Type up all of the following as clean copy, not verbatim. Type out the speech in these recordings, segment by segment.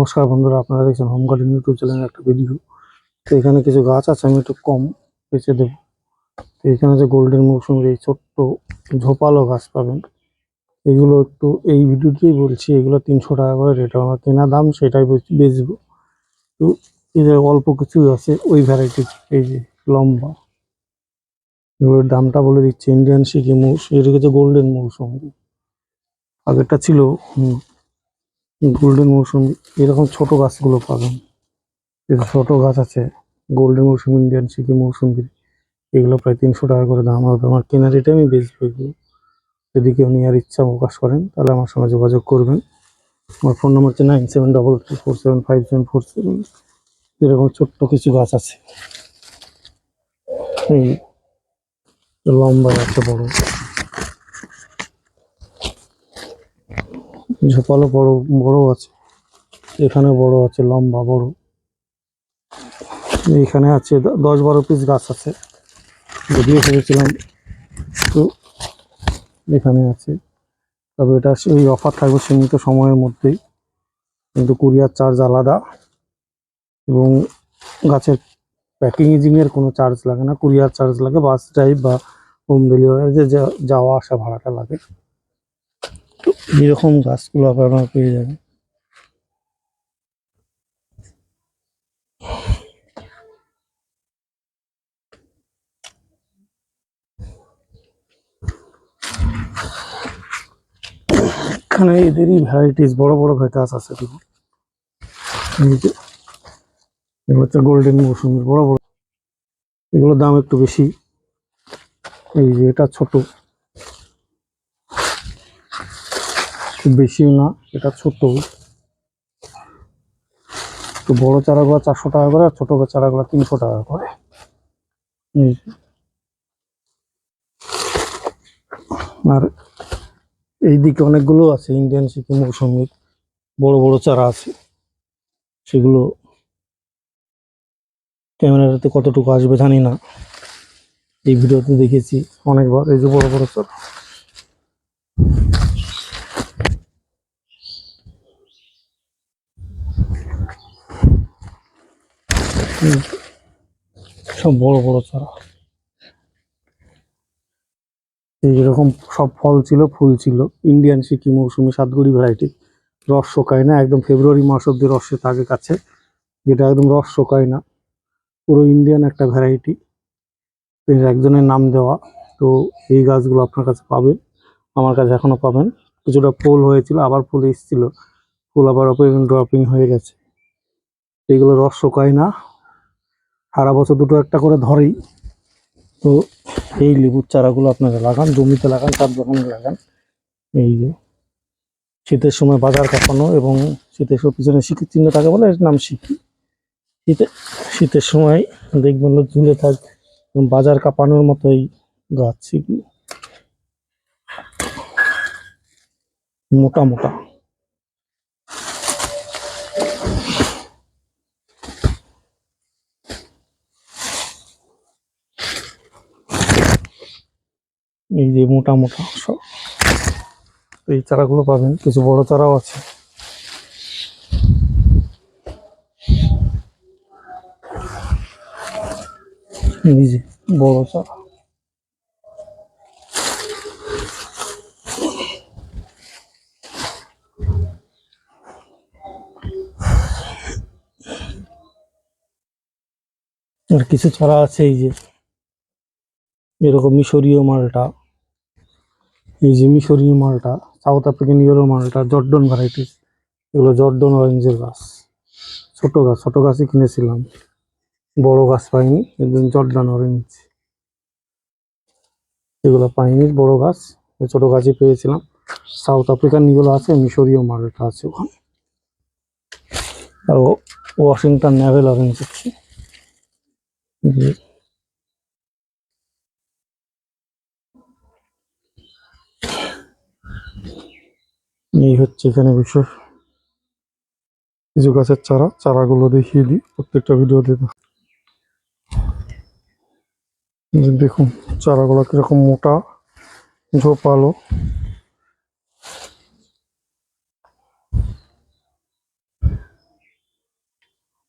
নমস্কার বন্ধুরা, আপনারা দেখছেন হোম গার্ডেন ইউটিউব চ্যানেলের একটা ভিডিও। তো এখানে কিছু গাছ আছে, আমি একটু কম বেচে দেবো। তো এখানে যে গোল্ডেন মৌসুমীর এই ছোট্ট ঝোপালো গাছ পাবেন, এগুলো একটু এই ভিডিওতেই বলছি, এগুলো 300 টাকা করে রেট। আমার কেনা দাম সেটাই বেচবো। তো এই যে অল্প কিছুই আছে ওই ভ্যারাইটি, এই যে লম্বা, এগুলোর দামটা বলে দিচ্ছে। ইন্ডিয়ান সিকি মৌস, এটা হচ্ছে গোল্ডেন মৌসুমী। আগেরটা ছিল গোল্ডেন মৌসুমী। এরকম ছোট গাছগুলো পাবেন, এই যে ছোট গাছ আছে গোল্ডেন মৌসুমী, ইন্ডিয়ান সিকি মৌসুমী। এগুলো প্রায় 300 টাকা করে দাম হবে। আমার কেনা রেটে আমি বেচবো এগুলো। যদি কেউ নেওয়ার ইচ্ছা প্রকাশ করেন তাহলে আমার সঙ্গে যোগাযোগ করবেন। আমার ফোন নম্বর হচ্ছে 9733475747। এরকম ছোট্ট কিছু গাছ আছে, এই লম্বা আছে, বড় ঝোপালো, বড় বড় আছে। এখানে বড় আছে, লম্বা বড়। এখানে আছে 10-12 পিস গাছ আছে, যদিও ভেবেছিলাম। তো এখানে আছে, তবে এটা ওই অফার থাকবে সীমিত সময়ের মধ্যেই, কিন্তু কুরিয়ার চার্জ আলাদা এবং গাছের প্যাকেজিং এর কোনো চার্জ লাগে না। কুরিয়ার চার্জ লাগে, বাস ড্রাইভ বা হোম ডেলিভারি যে যাওয়া আসা ভাড়াটা লাগে। তো এরকম গাছগুলো আপনারা পেয়ে যাবেন। এখানে এদেরই ভ্যারাইটিস, বড় বড় ভেটাস আছে। দেখুন, এগুলো হচ্ছে গোল্ডেন মৌসুমী, বড় বড়। এগুলোর দাম একটু বেশি। এই যে এটা ছোট, খুব বেশিও না, এটা ছোট। তো বড় চারাগুলো 400 টাকা করে, আর ছোট চারাগুলো 300 টাকা করে। আর এইদিকে অনেকগুলো আছে ইন্ডিয়ান সিকি মৌসুমী, বড় বড় চারা আছে। সেগুলো ক্যামেরাতে কতটুকু আসবে জানি না, এই ভিডিওতে দেখেছি অনেকবার। এই যে বড় বড় চারা, সব বড় বড় চারা। এই যেরকম সব ফল ছিল, ফুল ছিল। ইন্ডিয়ান সিকি মৌসুমী, সাতগুড়ি ভ্যারাইটি। রস শোকায় না, একদম ফেব্রুয়ারি মাস অব্দি রসে থাকে কাছে, যেটা একদম রস শোকায় না। পুরো ইন্ডিয়ান একটা ভ্যারাইটি, একজনের নাম দেওয়া। তো এই গাছগুলো আপনার কাছে পাবেন, আমার কাছে এখনো পাবেন। কিছুটা ফুল হয়েছিল, আবার ফুল এসেছিল, ফুল আবার ড্রপিং হয়ে গেছে। এইগুলো রস শোকায় না, সারা বছর দুটো একটা করে ধরেই। তো এই লেবুর চারাগুলো আপনারা লাগান, জমিতে লাগান, ছাদ বাগানে লাগান। এই যে শীতের সময় বাজার কাঁপানো, এবং শীতের সময় পিছনে শিখির চিহ্ন থাকে বলে এর নাম শিখি। শীতের সময় দেখবেন ঝুলে থাক, বাজার কাঁপানোর মতো এই গাছ, এগুলো মোটা মোটা। এই যে মোটা মোটা সব এই চারাগুলো পাবেন। কিছু বড় চারাও আছে, এই যে বড় চারা। আর কিছু চারা আছে, এই যে এরকম মিশরীয় মালটা, এই যে মিশরীয় মালটা, সাউথ আফ্রিকান ইয়েলো মালটা, জর্ডন ভ্যারাইটিস। এগুলো জর্ডন অরেঞ্জের গাছ, ছোট গাছ, ছোট গাছই কিনেছিলাম, বড় গাছ পাইনি। একদম জর্ডান অরেঞ্জ, এগুলো পাইনি বড় গাছ, ছোট গাছই পেয়েছিলাম। সাউথ আফ্রিকান ইয়েলো আছে, মিশরীয় মালটা আছে ওখানে, আর ওয়াশিংটন নেভেল অরেঞ্জ আছে। এই হচ্ছে এখানে বিষয়। কিছু গাছের চারাগুলো দেখিয়ে দিই প্রত্যেকটা ভিডিওতে। দেখুন চারাগুলো কিরকম মোটা, ঝোপালো।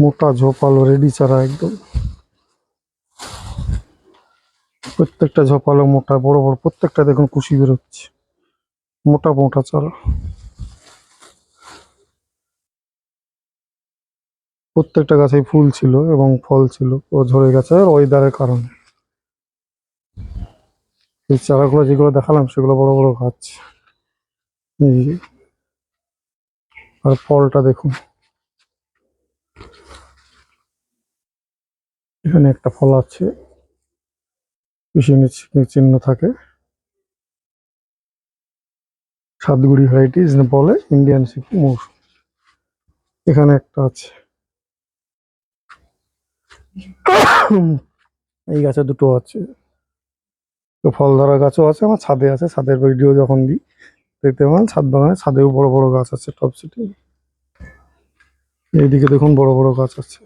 মোটা ঝোপালো রেডি চারা একদম, প্রত্যেকটা ঝোপালো মোটা বড় বড়, প্রত্যেকটা দেখুন কুশি বেরোচ্ছে, মোটা মোটা চারা। প্রত্যেকটা গাছে ফুল ছিল এবং ফল ছিল, ও ঝরে গেছে আর ওয়েদারের কারণে। এই চারাগুলো যেগুলো দেখালাম সেগুলো বড় বড় গাছ। এই যে, আর ফলটা দেখুন, এখানে একটা ফল আছে, চিহ্ন থাকে, সাতগুড়ি ভ্যারাইটিস বলে, ইন্ডিয়ান সিকিম মৌসুম। এখানে একটা আছে, এই গাছে দুটো আছে। তো ফল ধরা গাছও আছে, আমার ছাদে আছে, ছাদের ভিডিও যখন দিই দেখতে পাবেন, ছাদ বাগানে ছাদেও বড় বড় গাছ আছে টপ সিটে। এইদিকে দেখুন বড় বড় গাছ আছে।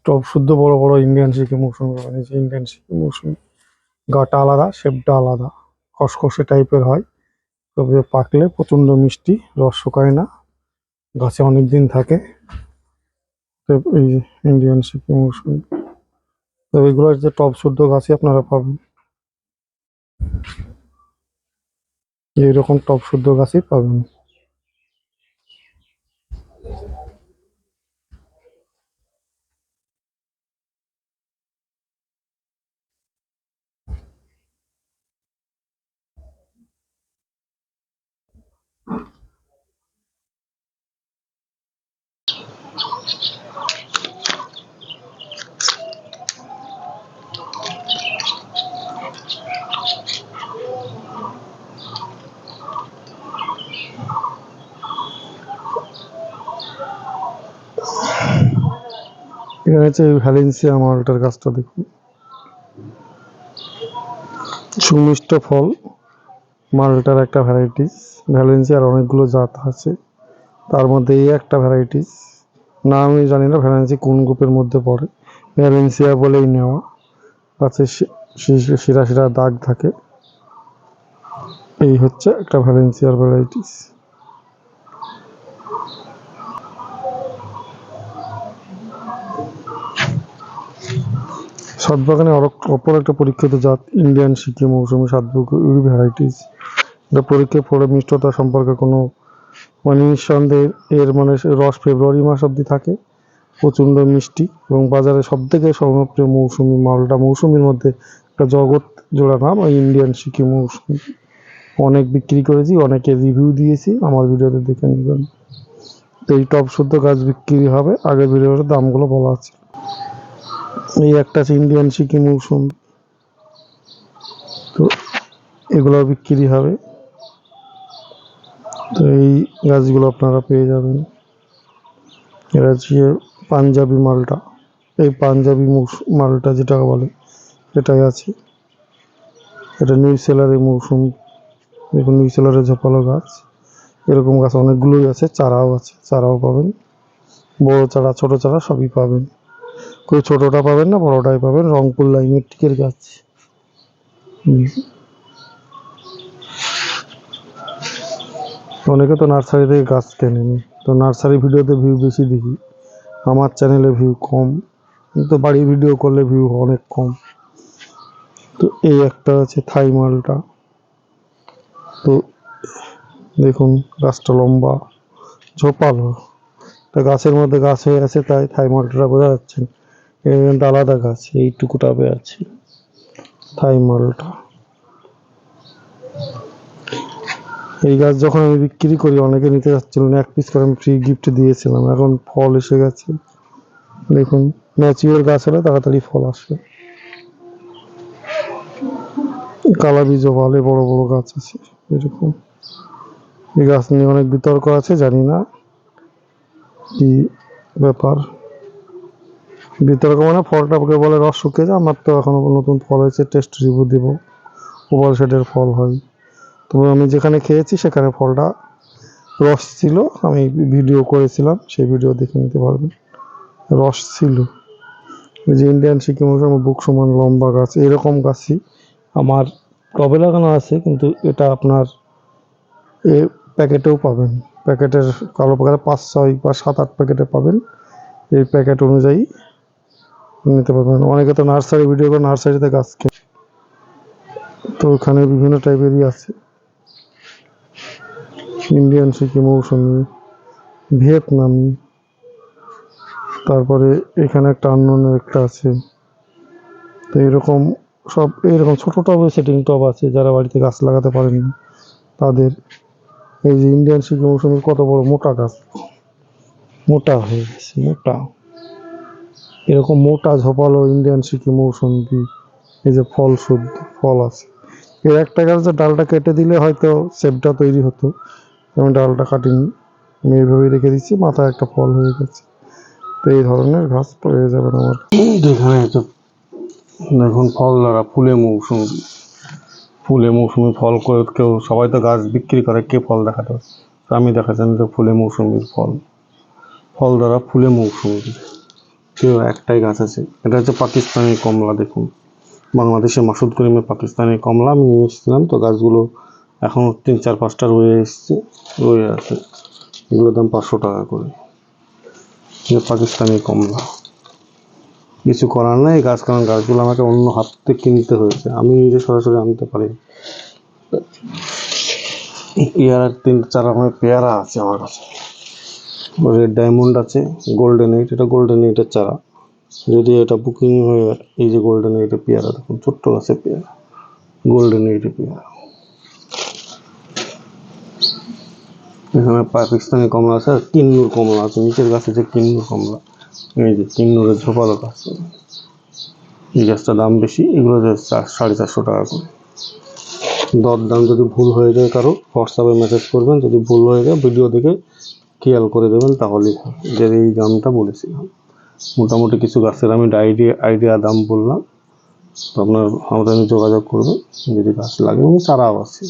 টব শুদ্ধ বড় বড় ইন্ডিয়ান সিকিম মৌসুমি বানিয়েছে। ইন্ডিয়ান সিকিম মৌসুমি গাটা আলাদা, শেপটা আলাদা, খসখসে টাইপের হয়, তবে পাকলে প্রচন্ড মিষ্টি, রস শুকায় না, গাছে অনেক দিন থাকে। তো এই ইন্ডিয়ান সিকিম মৌসুমি, তো এগুলোর যে টব শুদ্ধ গাছই আপনারা পাবেন, এইরকম টব শুদ্ধ গাছই পাবেন। এখানে হচ্ছে ভ্যালেন্সিয়া মালটার গাছটা দেখুন, সুমিষ্ট ফল, মালটার একটা ভ্যারাইটিস। ভ্যালেন্সিয়ার অনেকগুলো জাত আছে, তার মধ্যে এই একটা ভ্যারাইটিস, না আমি জানি না ভ্যালেন্সি কোন গ্রুপের মধ্যে পড়ে, ভ্যালেন্সিয়া বলেই নেওয়া। গাছে শিরা শিরা দাগ থাকে, এই হচ্ছে একটা ভ্যালেন্সিয়ার ভ্যারাইটিস। সাতবাগানে অপর একটা পরীক্ষিত জাত ইন্ডিয়ান সিকিম মৌসুমি সাতগুড়ি ভ্যারাইটিস। এটা পরীক্ষায় পড়ে মিষ্টতা সম্পর্কে কোনো নিঃসন্দেহে, এর রস ফেব্রুয়ারি মাস অবধি থাকে, প্রচণ্ড মিষ্টি, এবং বাজারে সব থেকে জনপ্রিয় মৌসুমি মালটা। মৌসুমির মধ্যে একটা জগৎ জোড়া নাম ওই ইন্ডিয়ান সিকিম মৌসুমি। অনেক বিক্রি করেছি, অনেকে রিভিউ দিয়েছি, আমার ভিডিওতে দেখে নেবেন। তো এই টব শুদ্ধ গাছ বিক্রি হবে, আগের ভিডিওতে দামগুলো বলা আছে। এই একটা আছে ইন্ডিয়ান সিকিম মৌসুমি, তো এগুলো বিক্রি হবে। তো এই গাছগুলো আপনারা পেয়ে যাবেন। এটা হচ্ছে পাঞ্জাবি মালটা, এই পাঞ্জাবি মালটা যেটা বলে এটাই আছে। এটা নিউ সেলারের মৌসুম, দেখুন নিউ সেলারের ঝোপালো গাছ, এরকম গাছ অনেকগুলোই আছে, চারাও আছে, চারাও পাবেন, বড় চারা ছোট চারা সবই পাবেন। কেউ ছোটটা পাবেন না, বড়টাই পাবেন, রংপুর লাইনের টিকের গাছ। অনেকে তো নার্সারি থেকে গাছ কেনেন, তো নার্সারি ভিডিওতে ভিউ বেশি দেখি, আমার চ্যানেলে ভিউ কম, কিন্তু বাড়ির ভিডিও করলে ভিউ অনেক কম। তো এই একটা আছে থাই মালটা, তো দেখুন গাছটা লম্বা ঝোপালো, তা গাছের মধ্যে গাছ হয়ে আছে, তাই থাই মালটা বোঝা যাচ্ছে না, এটা আলাদা গাছ, এইটুকু টাবে আছে থাই মালটা। এই গাছ যখন আমি বিক্রি করি অনেকে নিতে যাচ্ছিল না, এক পিস করে আমি ফ্রি গিফট দিয়েছিলাম, এখন ফল এসে গেছে। দেখুন ন্যাচুরাল গাছ হলে তাড়াতাড়ি ফল আসে। কালা বীজ ভালো বড় বড় গাছ আছে এরকম। এই গাছ নিয়ে অনেক বিতর্ক আছে, জানি না কি ব্যাপার। বিতর্ক মানে ফলটা বলে রস শুকিয়ে যায়, আমার তো এখনো নতুন ফল হয়েছে, টেস্ট রিভিউ দিব, ওভাল শেডের ফল হয়। তবে আমি যেখানে খেয়েছি সেখানে ফলটা রস ছিল, আমি ভিডিও করেছিলাম, সেই ভিডিও দেখে নিতে পারবেন, রস ছিল। এই যে ইন্ডিয়ান সিকিম আমার বুক সমান লম্বা গাছ, এরকম গাছই আমার টবে লাগানো আছে, কিন্তু এটা আপনার প্যাকেটেও পাবেন। প্যাকেটের কালো প্যাকেটে 5, 6 বা 7, 8 প্যাকেটে পাবেন। এই প্যাকেট অনুযায়ী নিতে পারবেন। অনেকে তো নার্সারি ভিডিও করে নার্সারিতে গাছ কেনে, তো ওখানে বিভিন্ন টাইপেরই আছে, ইন্ডিয়ান সিকি মৌসুমি, ভিয়েতনামি, তারপরে এখানে একটা আননোনের একটা আছে। তো এরকম সব এইরকম ছোট টবে সেটিং টব আছে, যারা বাড়িতে গাছ লাগাতে পারেন না তাদের। এই যে ইন্ডিয়ান সিকি মৌসুমির কত বড় মোটা গাছ, মোটা হয়ে গেছে, মোটা, এরকম মোটা ঝোপালো ইন্ডিয়ান সিকি মৌসুমি। এই যে ফল, শুদ্ধ ফল আছে। এর একটা গাছের ডালটা কেটে দিলে হয়তো শেপটা তৈরি হতো, আমি ডালটা কাটিনি, আমি এইভাবেই রেখে দিচ্ছি, মাথায় একটা ফল হয়ে গেছে। তো এই ধরনের গাছ পেয়ে যাবেন আমার এখানে। দেখুন ফল দ্বারা ফুলে মৌসুমি ফল করে কেউ, সবাই তো গাছ বিক্রি করে, কে ফল দেখাতে পারে, তো আমি দেখাচ্ছি তো ফুলে মৌসুমির ফল দ্বারা ফুলে মৌসুমি। কেউ একটাই গাছ আছে, এটা হচ্ছে পাকিস্তানি কমলা। দেখুন বাংলাদেশে মাসুদ করিমের পাকিস্তানি কমলা আমি নিয়ে এসেছিলাম, তো গাছগুলো এখন 3, 4, 5টা রয়ে আছে। এগুলোর দাম 500 টাকা করে। পাকিস্তানি কমলা, কিছু করার নাই গাছ, কারণ গাছগুলো আমাকে অন্য হাত থেকে কিনতে হয়েছে, আমি নিজে সরাসরি আনতে পারি। পেয়ারার 3-4 রকমের পেয়ারা আছে আমার কাছে। রেড ডায়মন্ড আছে, গোল্ডেন এইট, এটা গোল্ডেন এইটের চারা, যদি এটা বুকিং হয়ে যায়। এই যে গোল্ডেন এইটের পেয়ারা, দেখুন ছোট্ট গাছের পেয়ারা, গোল্ডেন এইটের পেয়ারা। এখানে পাকিস্তানি কমলা আছে, আর কিন্নুর কমলা আছে, নিচের গাছে যে কিন্নুর কমলা, এই যে কিন্নুরের ঝোপালো গাছ। এই গাছটার দাম বেশি, এগুলো 450 টাকা করে। দরদাম যদি ভুল হয়ে যায় কারো, হোয়াটসঅ্যাপে মেসেজ করবেন, যদি ভুল হয়ে যায় ভিডিও দেখে খেয়াল করে দেবেন, তাহলেই যে এই দামটা বলেছিলাম। মোটামুটি কিছু গাছের আমি আইডিয়া দাম বললাম, তো আপনার আমাদের যোগাযোগ করবেন যদি গাছ লাগে, এবং চারাও আছে।